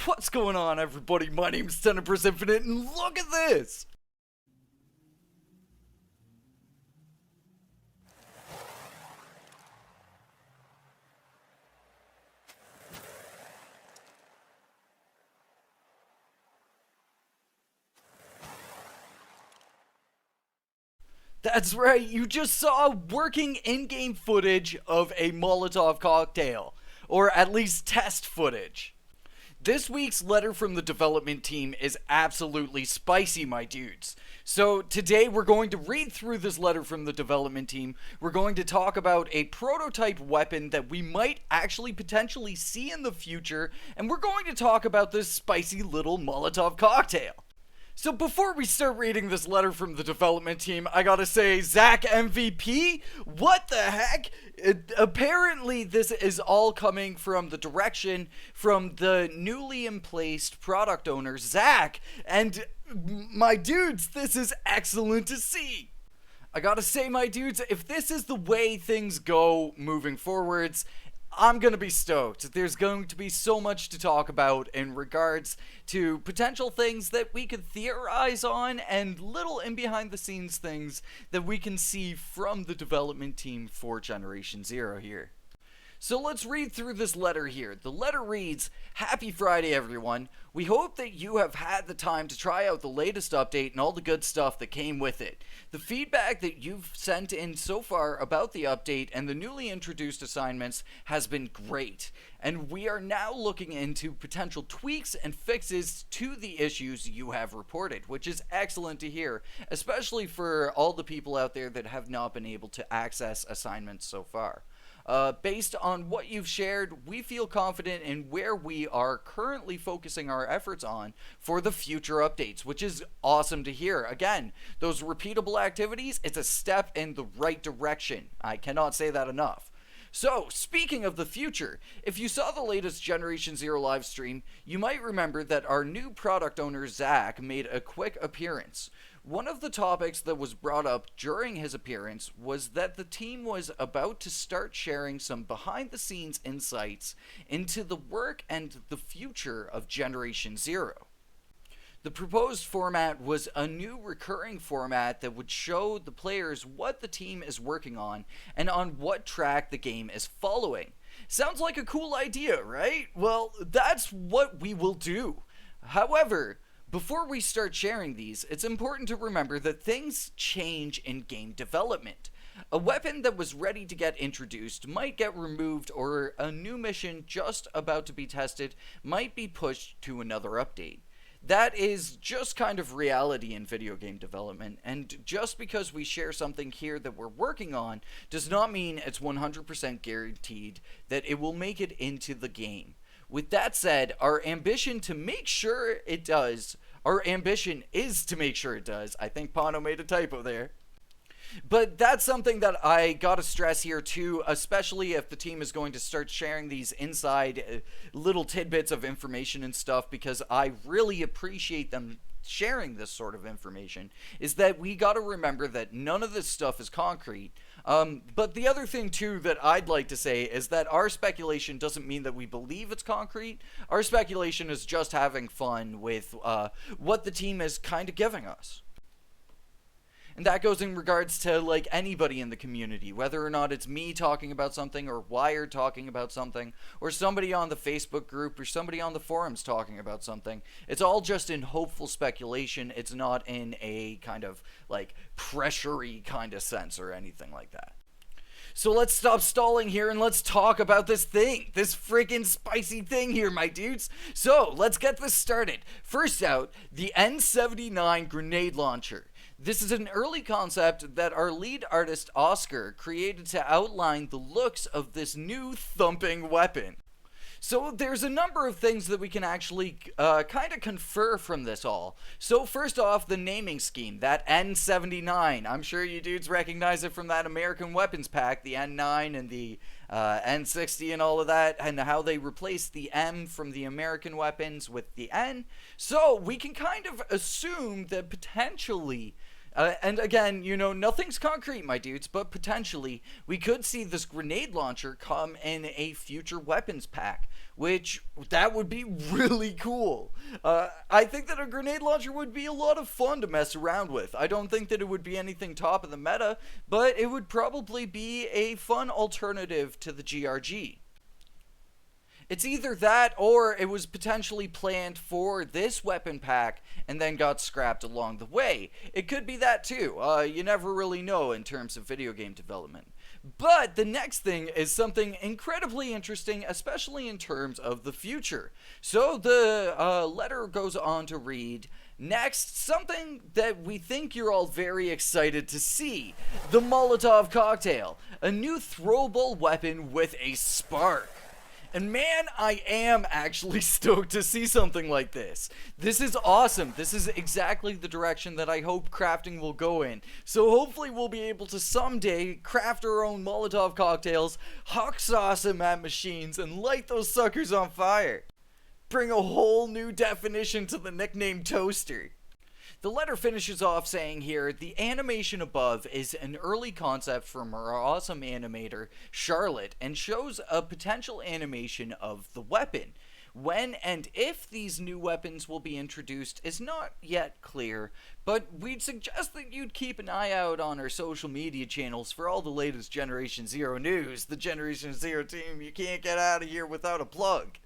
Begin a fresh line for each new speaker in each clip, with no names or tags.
What's going on, everybody? My name's Tenebris Infinite, and look at this! That's right, you just saw working in-game footage of a Molotov cocktail. Or at least test footage. This week's letter from the development team is absolutely spicy, my dudes. So today we're going to read through this letter from the development team. We're going to talk about a prototype weapon that we might actually potentially see in the future, and we're going to talk about this spicy little Molotov cocktail. So before we start reading this letter from the development team, I gotta say, Zach MVP? What the heck? Apparently this is all coming from the direction from the newly emplaced product owner, Zach, and my dudes, this is excellent to see. I gotta say, my dudes, if this is the way things go moving forwards, I'm going to be stoked. There's going to be so much to talk about in regards to potential things that we could theorize on and little in behind the scenes things that we can see from the development team for Generation Zero here. So let's read through this letter here. The letter reads, "Happy Friday, everyone. We hope that you have had the time to try out the latest update and all the good stuff that came with it. The feedback that you've sent in so far about the update and the newly introduced assignments has been great, and we are now looking into potential tweaks and fixes to the issues you have reported, which is excellent to hear, especially for all the people out there that have not been able to access assignments so far. Based on what you've shared, we feel confident in where we are currently focusing our efforts on for the future updates, which is awesome to hear. Again, those repeatable activities, it's a step in the right direction. I cannot say that enough. So, speaking of the future, if you saw the latest Generation Zero live stream, you might remember that our new product owner, Zach, made a quick appearance. One of the topics that was brought up during his appearance was that the team was about to start sharing some behind-the-scenes insights into the work and the future of Generation Zero. The proposed format was a new recurring format that would show the players what the team is working on and on what track the game is following. Sounds like a cool idea, right? Well, that's what we will do. However, before we start sharing these, it's important to remember that things change in game development. A weapon that was ready to get introduced might get removed, or a new mission just about to be tested might be pushed to another update. That is just kind of reality in video game development, and just because we share something here that we're working on does not mean it's 100% guaranteed that it will make it into the game. With that said, our ambition is to make sure it does. I think Pano made a typo there. But that's something that I gotta stress here too, especially if the team is going to start sharing these inside little tidbits of information and stuff, because I really appreciate them sharing this sort of information, is that we gotta remember that none of this stuff is concrete. But the other thing too that I'd like to say is that our speculation doesn't mean that we believe it's concrete. Our speculation is just having fun with what the team is kind of giving us. And that goes in regards to like anybody in the community, whether or not it's me talking about something, or Wired talking about something, or somebody on the Facebook group, or somebody on the forums talking about something. It's all just in hopeful speculation. It's not in a kind of like pressury kind of sense or anything like that. So let's stop stalling here and let's talk about this thing. This freaking spicy thing here, my dudes. So let's get this started. First out, the N79 grenade launcher. This is an early concept that our lead artist Oscar created to outline the looks of this new thumping weapon. So there's a number of things that we can actually kind of confer from this all. So first off, the naming scheme, that N79. I'm sure you dudes recognize it from that American weapons pack, the N9 and the N60 and all of that, and how they replaced the M from the American weapons with the N. So we can kind of assume that potentially And again, nothing's concrete, my dudes, but potentially we could see this grenade launcher come in a future weapons pack, which that would be really cool. I think that a grenade launcher would be a lot of fun to mess around with. I don't think that it would be anything top of the meta, but it would probably be a fun alternative to the GRG. It's either that or it was potentially planned for this weapon pack and then got scrapped along the way. It could be that too. You never really know in terms of video game development. But the next thing is something incredibly interesting, especially in terms of the future. So the letter goes on to read, next, something that we think you're all very excited to see. The Molotov Cocktail. A new throwable weapon with a spark. And man, I am actually stoked to see something like this. This is awesome. This is exactly the direction that I hope crafting will go in. So hopefully we'll be able to someday craft our own Molotov cocktails, hot sauce them at machines, and light those suckers on fire. Bring a whole new definition to the nickname Toaster. The letter finishes off saying here, the animation above is an early concept from our awesome animator, Charlotte, and shows a potential animation of the weapon. When and if these new weapons will be introduced is not yet clear, but we'd suggest that you'd keep an eye out on our social media channels for all the latest Generation Zero news. The Generation Zero team, you can't get out of here without a plug.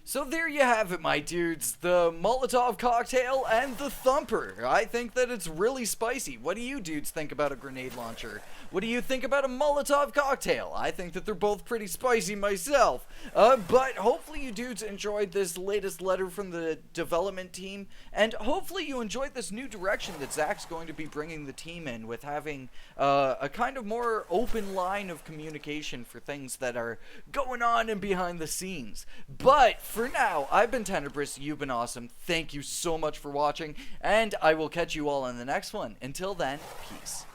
So there you have it, my dudes, the Molotov Cocktail and the Thumper. I think that it's really spicy. What do you dudes think about a grenade launcher? What do you think about a Molotov Cocktail? I think that they're both pretty spicy myself. But hopefully you dudes enjoyed this latest letter from the development team, and hopefully you enjoyed this new direction that Zach's going to be bringing the team in with having a kind of more open line of communication for things that are going on and behind the scenes. But for now, I've been Tenebris, you've been awesome, thank you so much for watching, and I will catch you all in the next one. Until then, peace.